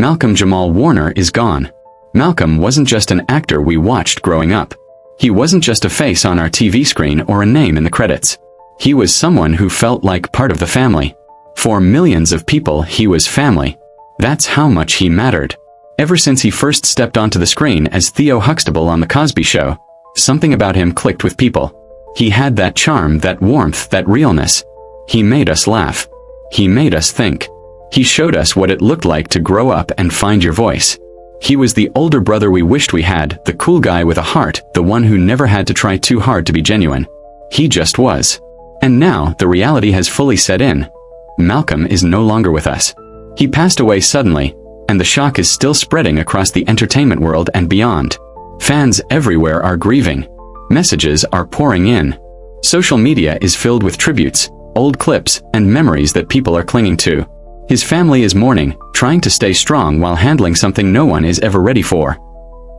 Malcolm-Jamal Warner is gone. Malcolm wasn't just an actor we watched growing up. He wasn't just a face on our TV screen or a name in the credits. He was someone who felt like part of the family. For millions of people, he was family. That's how much he mattered. Ever since he first stepped onto the screen as Theo Huxtable on The Cosby Show, something about him clicked with people. He had that charm, that warmth, that realness. He made us laugh. He made us think. He showed us what it looked like to grow up and find your voice. He was the older brother we wished we had, the cool guy with a heart, the one who never had to try too hard to be genuine. He just was. And now, the reality has fully set in. Malcolm is no longer with us. He passed away suddenly, and the shock is still spreading across the entertainment world and beyond. Fans everywhere are grieving. Messages are pouring in. Social media is filled with tributes, old clips, and memories that people are clinging to. His family is mourning, trying to stay strong while handling something no one is ever ready for.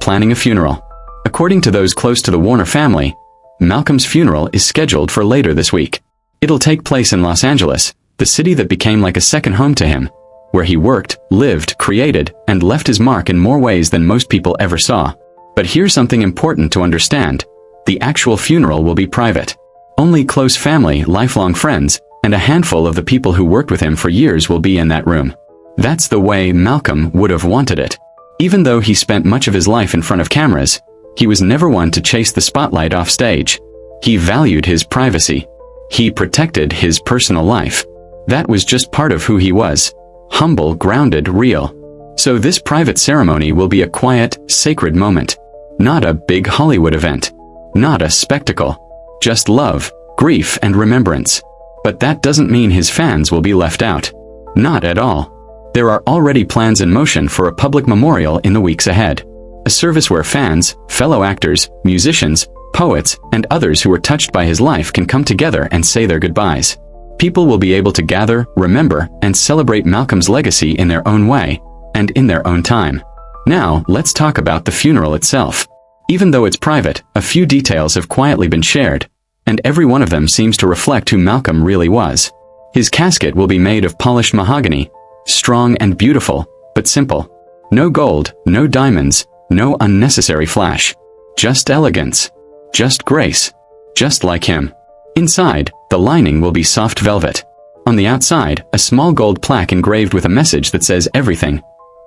Planning a funeral. According to those close to the Warner family, Malcolm's funeral is scheduled for later this week. It'll take place in Los Angeles, the city that became like a second home to him, where he worked, lived, created, and left his mark in more ways than most people ever saw. But here's something important to understand. The actual funeral will be private. Only close family, lifelong friends, and a handful of the people who worked with him for years will be in that room. That's the way Malcolm would have wanted it. Even though he spent much of his life in front of cameras, he was never one to chase the spotlight off stage. He valued his privacy. He protected his personal life. That was just part of who he was. Humble, grounded, real. So this private ceremony will be a quiet, sacred moment. Not a big Hollywood event. Not a spectacle. Just love, grief, and remembrance. But that doesn't mean his fans will be left out. Not at all. There are already plans in motion for a public memorial in the weeks ahead. A service where fans, fellow actors, musicians, poets, and others who were touched by his life can come together and say their goodbyes. People will be able to gather, remember, and celebrate Malcolm's legacy in their own way, and in their own time. Now, let's talk about the funeral itself. Even though it's private, a few details have quietly been shared, and every one of them seems to reflect who Malcolm really was. His casket will be made of polished mahogany, strong and beautiful, but simple. No gold, no diamonds, no unnecessary flash. Just elegance. Just grace. Just like him. Inside, the lining will be soft velvet. On the outside, a small gold plaque engraved with a message that says everything.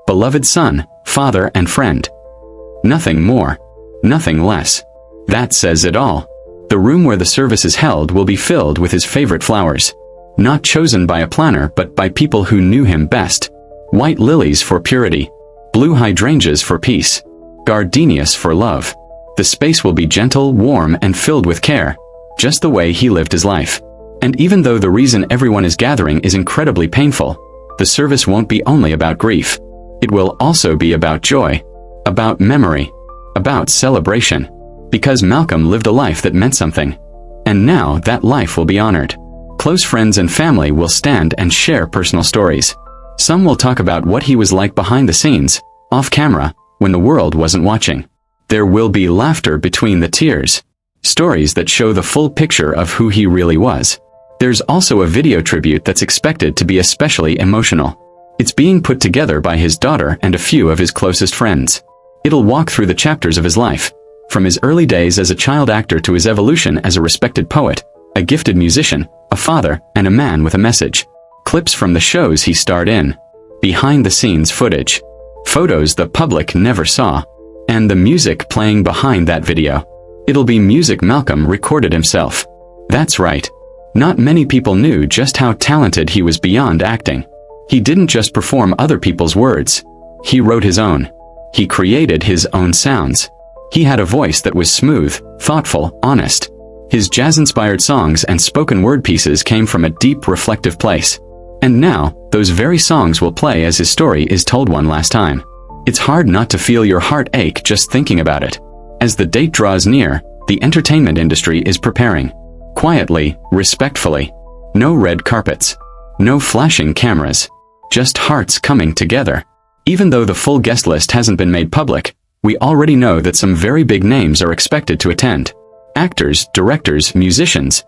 Beloved son, father and friend. Nothing more. Nothing less. That says it all. The room where the service is held will be filled with his favorite flowers. Not chosen by a planner but by people who knew him best. White lilies for purity. Blue hydrangeas for peace. Gardenias for love. The space will be gentle, warm, and filled with care. Just the way he lived his life. And even though the reason everyone is gathering is incredibly painful, the service won't be only about grief. It will also be about joy. About memory. About celebration. Because Malcolm lived a life that meant something. And now that life will be honored. Close friends and family will stand and share personal stories. Some will talk about what he was like behind the scenes, off camera, when the world wasn't watching. There will be laughter between the tears. Stories that show the full picture of who he really was. There's also a video tribute that's expected to be especially emotional. It's being put together by his daughter and a few of his closest friends. It'll walk through the chapters of his life. From his early days as a child actor to his evolution as a respected poet, a gifted musician, a father, and a man with a message. Clips from the shows he starred in. Behind-the-scenes footage. Photos the public never saw. And the music playing behind that video. It'll be music Malcolm recorded himself. That's right. Not many people knew just how talented he was beyond acting. He didn't just perform other people's words. He wrote his own. He created his own sounds. He had a voice that was smooth, thoughtful, honest. His jazz-inspired songs and spoken word pieces came from a deep, reflective place. And now, those very songs will play as his story is told one last time. It's hard not to feel your heart ache just thinking about it. As the date draws near, the entertainment industry is preparing. Quietly, respectfully. No red carpets. No flashing cameras. Just hearts coming together. Even though the full guest list hasn't been made public, we already know that some very big names are expected to attend. Actors, directors, musicians.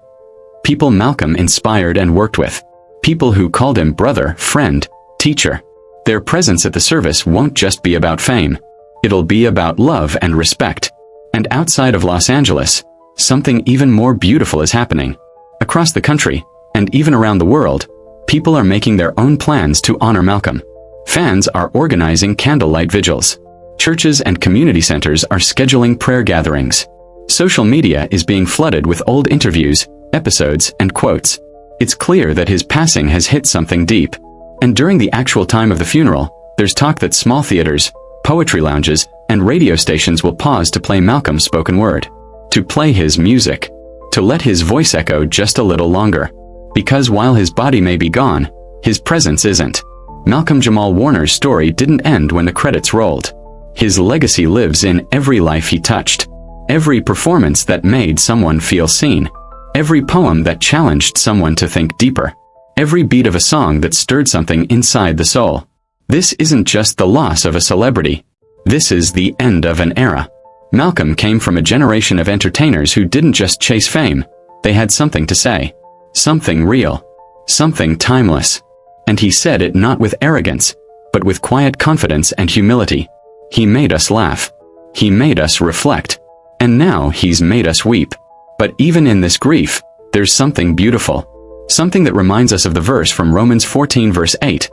People Malcolm inspired and worked with. People who called him brother, friend, teacher. Their presence at the service won't just be about fame. It'll be about love and respect. And outside of Los Angeles, something even more beautiful is happening. Across the country, and even around the world, people are making their own plans to honor Malcolm. Fans are organizing candlelight vigils. Churches and community centers are scheduling prayer gatherings. Social media is being flooded with old interviews, episodes, and quotes. It's clear that his passing has hit something deep. And during the actual time of the funeral, there's talk that small theaters, poetry lounges, and radio stations will pause to play Malcolm's spoken word. To play his music. To let his voice echo just a little longer. Because while his body may be gone, his presence isn't. Malcolm-Jamal Warner's story didn't end when the credits rolled. His legacy lives in every life he touched. Every performance that made someone feel seen. Every poem that challenged someone to think deeper. Every beat of a song that stirred something inside the soul. This isn't just the loss of a celebrity. This is the end of an era. Malcolm came from a generation of entertainers who didn't just chase fame. They had something to say. Something real. Something timeless. And he said it not with arrogance, but with quiet confidence and humility. He made us laugh. He made us reflect. And now he's made us weep. But even in this grief, there's something beautiful. Something that reminds us of the verse from Romans 14 verse 8.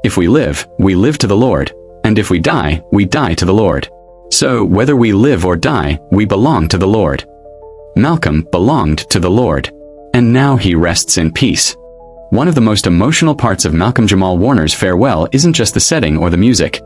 If we live to the Lord. And if we die to the Lord. So whether we live or die, we belong to the Lord. Malcolm belonged to the Lord. And now he rests in peace. One of the most emotional parts of Malcolm-Jamal Warner's farewell isn't just the setting or the music.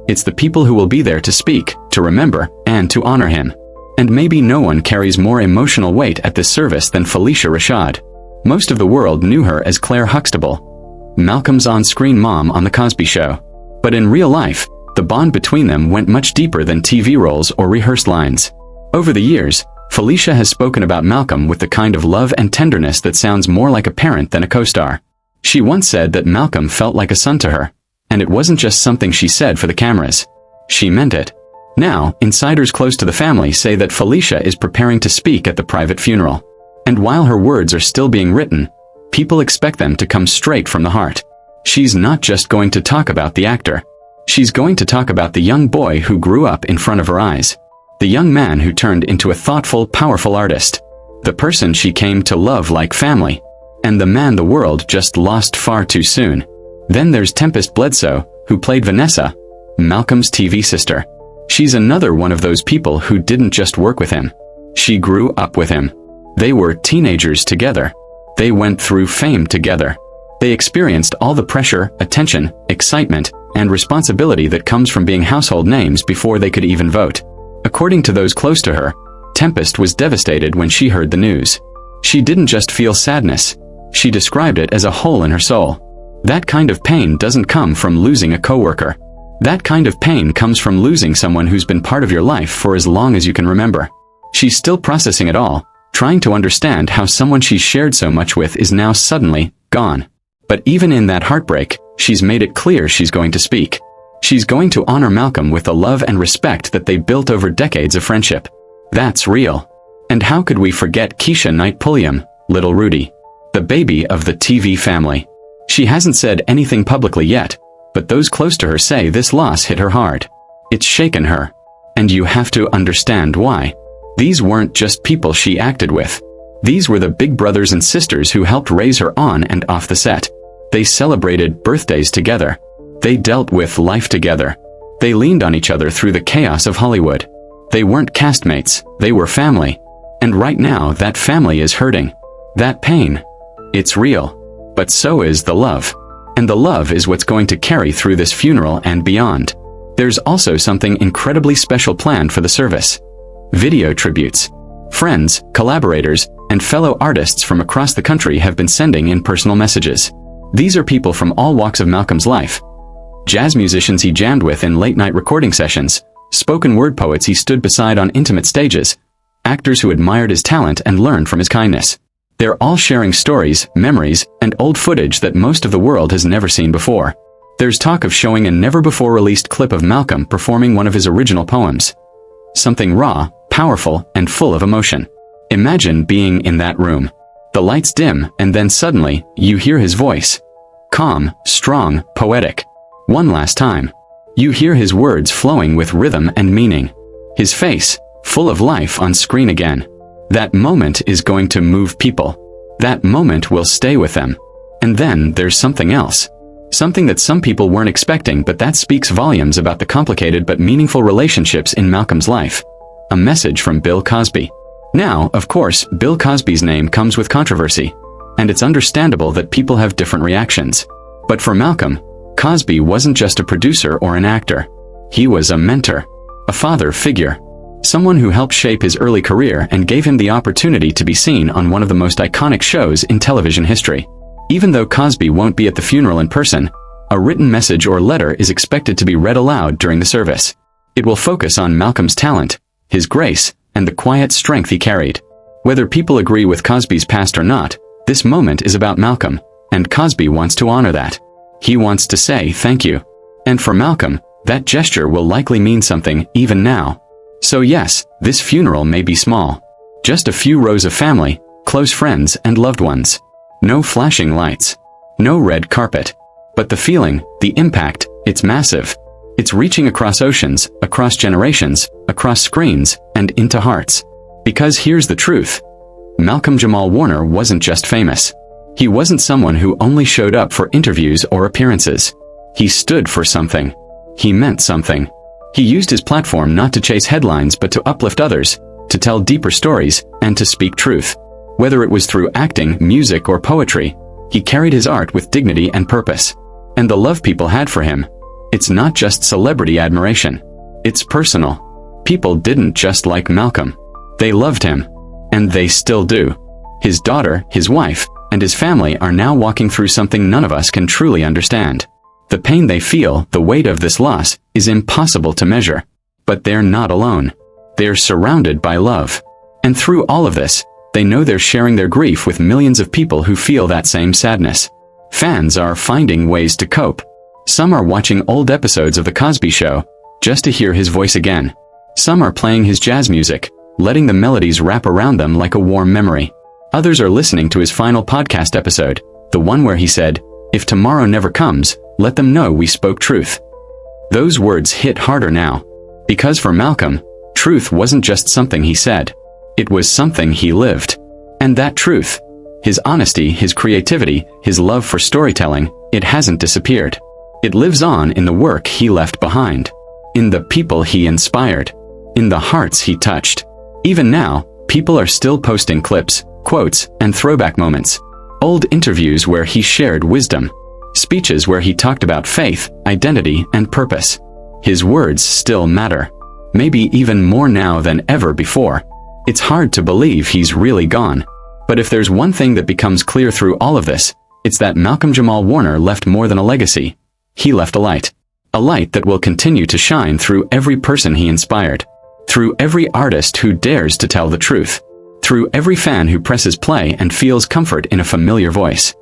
It's the people who will be there to speak, to remember, and to honor him. And maybe no one carries more emotional weight at this service than Phylicia Rashad. Most of the world knew her as Claire Huxtable, Malcolm's on-screen mom on The Cosby Show. But in real life, the bond between them went much deeper than TV roles or rehearsed lines. Over the years, Phylicia has spoken about Malcolm with the kind of love and tenderness that sounds more like a parent than a co-star. She once said that Malcolm felt like a son to her. And it wasn't just something she said for the cameras. She meant it. Now, insiders close to the family say that Phylicia is preparing to speak at the private funeral. And while her words are still being written, people expect them to come straight from the heart. She's not just going to talk about the actor. She's going to talk about the young boy who grew up in front of her eyes. The young man who turned into a thoughtful, powerful artist. The person she came to love like family. And the man the world just lost far too soon. Then there's Tempest Bledsoe, who played Vanessa, Malcolm's TV sister. She's another one of those people who didn't just work with him. She grew up with him. They were teenagers together. They went through fame together. They experienced all the pressure, attention, excitement, and responsibility that comes from being household names before they could even vote. According to those close to her, Tempest was devastated when she heard the news. She didn't just feel sadness. She described it as a hole in her soul. That kind of pain doesn't come from losing a coworker. That kind of pain comes from losing someone who's been part of your life for as long as you can remember. She's still processing it all, trying to understand how someone she's shared so much with is now suddenly gone. But even in that heartbreak, she's made it clear she's going to speak. She's going to honor Malcolm with the love and respect that they built over decades of friendship. That's real. And how could we forget Keisha Knight Pulliam, Little Rudy, the baby of the TV family? She hasn't said anything publicly yet, but those close to her say this loss hit her hard. It's shaken her. And you have to understand why. These weren't just people she acted with. These were the big brothers and sisters who helped raise her on and off the set. They celebrated birthdays together. They dealt with life together. They leaned on each other through the chaos of Hollywood. They weren't castmates, they were family. And right now that family is hurting. That pain. It's real. But so is the love. And the love is what's going to carry through this funeral and beyond. There's also something incredibly special planned for the service. Video tributes. Friends, collaborators, and fellow artists from across the country have been sending in personal messages. These are people from all walks of Malcolm's life. Jazz musicians he jammed with in late-night recording sessions, spoken word poets he stood beside on intimate stages, actors who admired his talent and learned from his kindness. They're all sharing stories, memories, and old footage that most of the world has never seen before. There's talk of showing a never-before-released clip of Malcolm performing one of his original poems. Something raw, powerful, and full of emotion. Imagine being in that room. The lights dim, and then suddenly, you hear his voice. Calm, strong, poetic. One last time. You hear his words flowing with rhythm and meaning. His face, full of life on screen again. That moment is going to move people. That moment will stay with them. And then there's something else. Something that some people weren't expecting, but that speaks volumes about the complicated but meaningful relationships in Malcolm's life. A message from Bill Cosby. Now, of course, Bill Cosby's name comes with controversy. And it's understandable that people have different reactions. But for Malcolm, Cosby wasn't just a producer or an actor. He was a mentor. A father figure. Someone who helped shape his early career and gave him the opportunity to be seen on one of the most iconic shows in television history. Even though Cosby won't be at the funeral in person, a written message or letter is expected to be read aloud during the service. It will focus on Malcolm's talent, his grace, and the quiet strength he carried. Whether people agree with Cosby's past or not, this moment is about Malcolm, and Cosby wants to honor that. He wants to say thank you. And for Malcolm, that gesture will likely mean something even now. So yes, this funeral may be small. Just a few rows of family, close friends and loved ones. No flashing lights. No red carpet. But the feeling, the impact, it's massive. It's reaching across oceans, across generations, across screens, and into hearts. Because here's the truth. Malcolm-Jamal Warner wasn't just famous. He wasn't someone who only showed up for interviews or appearances. He stood for something. He meant something. He used his platform not to chase headlines but to uplift others, to tell deeper stories, and to speak truth. Whether it was through acting, music, or poetry, he carried his art with dignity and purpose. And the love people had for him, it's not just celebrity admiration. It's personal. People didn't just like Malcolm. They loved him. And they still do. His daughter, his wife, and his family are now walking through something none of us can truly understand. The pain they feel, the weight of this loss, is impossible to measure. But they're not alone. They're surrounded by love. And through all of this, they know they're sharing their grief with millions of people who feel that same sadness. Fans are finding ways to cope. Some are watching old episodes of The Cosby Show, just to hear his voice again. Some are playing his jazz music, letting the melodies wrap around them like a warm memory. Others are listening to his final podcast episode, the one where he said, "If tomorrow never comes, let them know we spoke truth." Those words hit harder now. Because for Malcolm, truth wasn't just something he said. It was something he lived. And that truth, his honesty, his creativity, his love for storytelling, it hasn't disappeared. It lives on in the work he left behind. In the people he inspired. In the hearts he touched. Even now, people are still posting clips, quotes, and throwback moments. Old interviews where he shared wisdom. Speeches where he talked about faith, identity, and purpose. His words still matter. Maybe even more now than ever before. It's hard to believe he's really gone. But if there's one thing that becomes clear through all of this, it's that Malcolm-Jamal Warner left more than a legacy. He left a light. A light that will continue to shine through every person he inspired. Through every artist who dares to tell the truth. Through every fan who presses play and feels comfort in a familiar voice.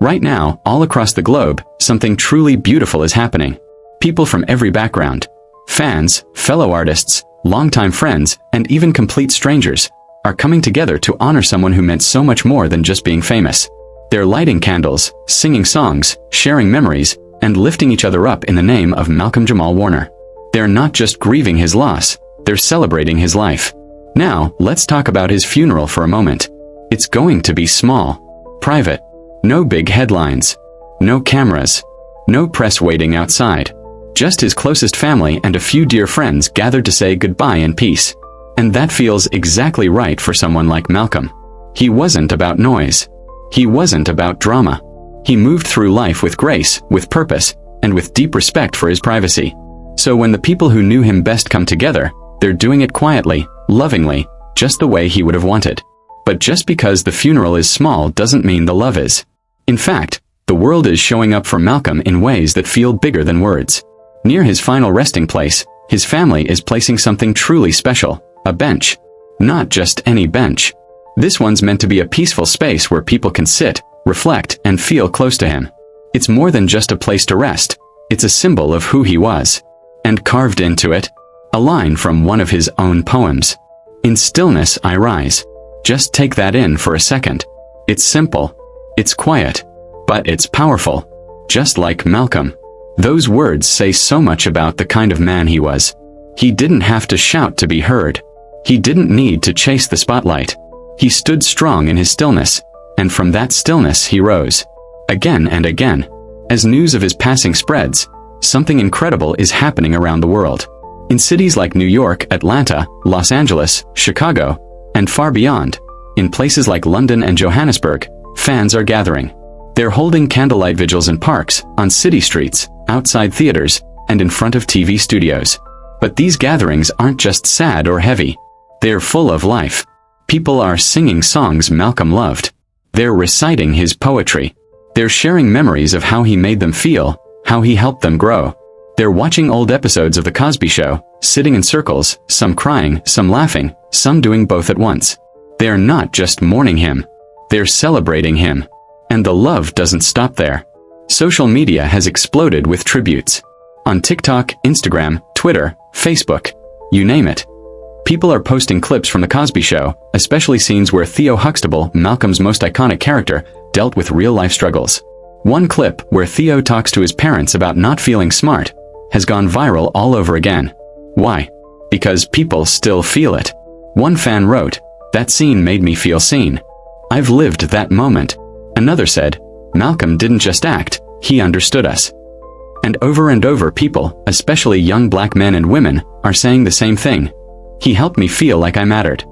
Right now, all across the globe, something truly beautiful is happening. People from every background, fans, fellow artists, longtime friends, and even complete strangers, are coming together to honor someone who meant so much more than just being famous. They're lighting candles, singing songs, sharing memories, and lifting each other up in the name of Malcolm-Jamal Warner. They're not just grieving his loss, they're celebrating his life. Now, let's talk about his funeral for a moment. It's going to be small, private. No big headlines. No cameras. No press waiting outside. Just his closest family and a few dear friends gathered to say goodbye in peace. And that feels exactly right for someone like Malcolm. He wasn't about noise. He wasn't about drama. He moved through life with grace, with purpose, and with deep respect for his privacy. So when the people who knew him best come together, they're doing it quietly, lovingly, just the way he would have wanted. But just because the funeral is small doesn't mean the love is. In fact, the world is showing up for Malcolm in ways that feel bigger than words. Near his final resting place, his family is placing something truly special, a bench. Not just any bench. This one's meant to be a peaceful space where people can sit, reflect, and feel close to him. It's more than just a place to rest. It's a symbol of who he was. And carved into it, a line from one of his own poems. "In stillness I rise." Just take that in for a second. It's simple. It's quiet. But it's powerful. Just like Malcolm. Those words say so much about the kind of man he was. He didn't have to shout to be heard. He didn't need to chase the spotlight. He stood strong in his stillness, and from that stillness he rose. Again and again. As news of his passing spreads, something incredible is happening around the world. In cities like New York, Atlanta, Los Angeles, Chicago, and far beyond, in places like London and Johannesburg, fans are gathering. They're holding candlelight vigils in parks, on city streets, outside theaters, and in front of TV studios. But these gatherings aren't just sad or heavy. They're full of life. People are singing songs Malcolm loved. They're reciting his poetry. They're sharing memories of how he made them feel, how he helped them grow. They're watching old episodes of The Cosby Show, sitting in circles, some crying, some laughing, some doing both at once. They're not just mourning him. They're celebrating him. And the love doesn't stop there. Social media has exploded with tributes. On TikTok, Instagram, Twitter, Facebook, you name it. People are posting clips from The Cosby Show, especially scenes where Theo Huxtable, Malcolm's most iconic character, dealt with real-life struggles. One clip, where Theo talks to his parents about not feeling smart, has gone viral all over again. Why? Because people still feel it. One fan wrote, "That scene made me feel seen. I've lived that moment." Another said, "Malcolm didn't just act, he understood us." And over people, especially young black men and women, are saying the same thing. "He helped me feel like I mattered."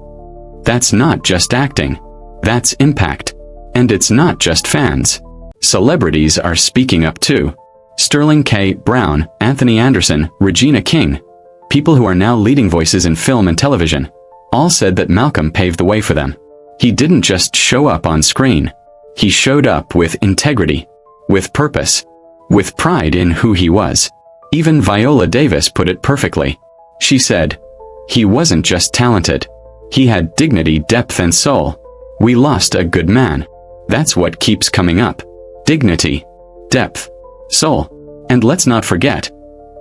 That's not just acting. That's impact. And it's not just fans. Celebrities are speaking up too. Sterling K. Brown, Anthony Anderson, Regina King, people who are now leading voices in film and television, all said that Malcolm paved the way for them. He didn't just show up on screen. He showed up with integrity, with purpose, with pride in who he was. Even Viola Davis put it perfectly. She said, "He wasn't just talented. He had dignity, depth, and soul. We lost a good man." That's what keeps coming up. Dignity, depth, soul. And let's not forget,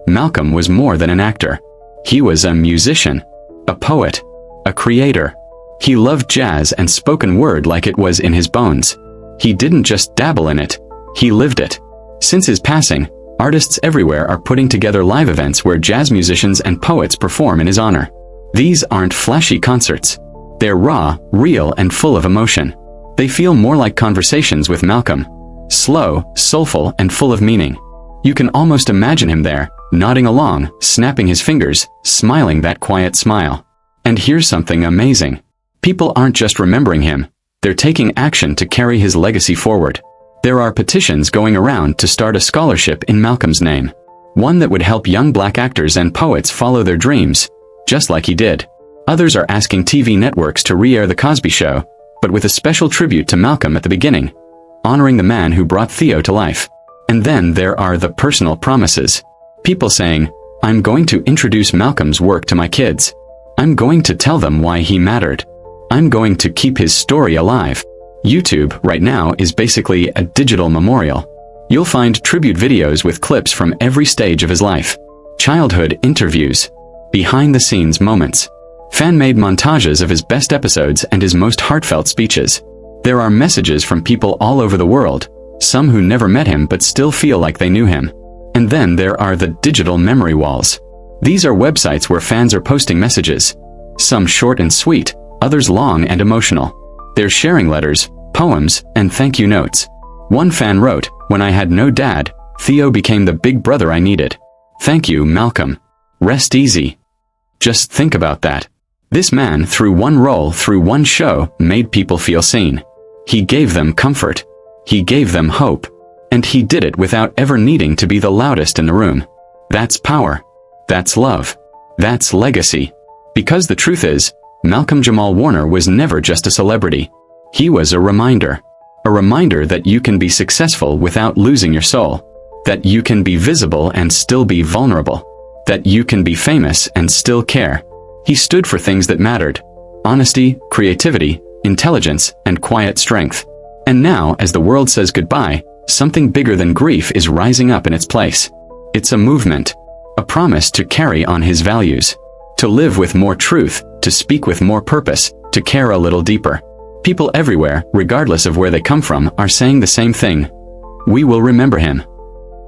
Malcolm was more than an actor. He was a musician, a poet, a creator. He loved jazz and spoken word like it was in his bones. He didn't just dabble in it, he lived it. Since his passing, artists everywhere are putting together live events where jazz musicians and poets perform in his honor. These aren't flashy concerts. They're raw, real, and full of emotion. They feel more like conversations with Malcolm. Slow, soulful, and full of meaning. You can almost imagine him there, nodding along, snapping his fingers, smiling that quiet smile. And here's something amazing. People aren't just remembering him. They're taking action to carry his legacy forward. There are petitions going around to start a scholarship in Malcolm's name. One that would help young black actors and poets follow their dreams, just like he did. Others are asking TV networks to re-air The Cosby Show, but with a special tribute to Malcolm at the beginning, honoring the man who brought Theo to life. And then there are the personal promises. People saying, "I'm going to introduce Malcolm's work to my kids. I'm going to tell them why he mattered. I'm going to keep his story alive." YouTube, right now, is basically a digital memorial. You'll find tribute videos with clips from every stage of his life. Childhood interviews. Behind-the-scenes moments. Fan-made montages of his best episodes and his most heartfelt speeches. There are messages from people all over the world, some who never met him but still feel like they knew him. And then there are the digital memory walls. These are websites where fans are posting messages. Some short and sweet, others long and emotional. They're sharing letters, poems, and thank you notes. One fan wrote, "When I had no dad, Theo became the big brother I needed. Thank you, Malcolm. Rest easy." Just think about that. This man, through one role, through one show, made people feel seen. He gave them comfort. He gave them hope. And he did it without ever needing to be the loudest in the room. That's power. That's love. That's legacy. Because the truth is, Malcolm-Jamal Warner was never just a celebrity. He was a reminder. A reminder that you can be successful without losing your soul. That you can be visible and still be vulnerable. That you can be famous and still care. He stood for things that mattered. Honesty, creativity, intelligence, and quiet strength. And now, as the world says goodbye, something bigger than grief is rising up in its place. It's a movement. A promise to carry on his values. To live with more truth, to speak with more purpose, to care a little deeper. People everywhere, regardless of where they come from, are saying the same thing. We will remember him.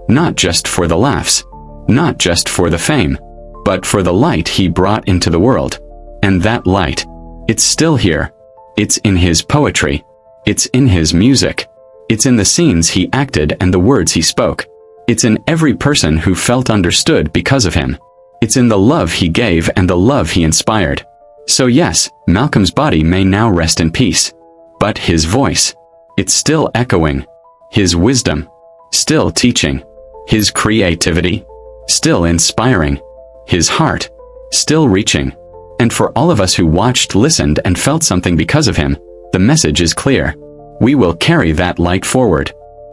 Not just for the laughs. Not just for the fame. But for the light he brought into the world. And that light, it's still here. It's in his poetry. It's in his music. It's in the scenes he acted and the words he spoke. It's in every person who felt understood because of him. It's in the love he gave and the love he inspired. So yes, Malcolm's body may now rest in peace. But his voice, it's still echoing. His wisdom, still teaching. His creativity, still inspiring. His heart, still reaching. And for all of us who watched, listened, and felt something because of him, the message is clear. We will carry that light forward.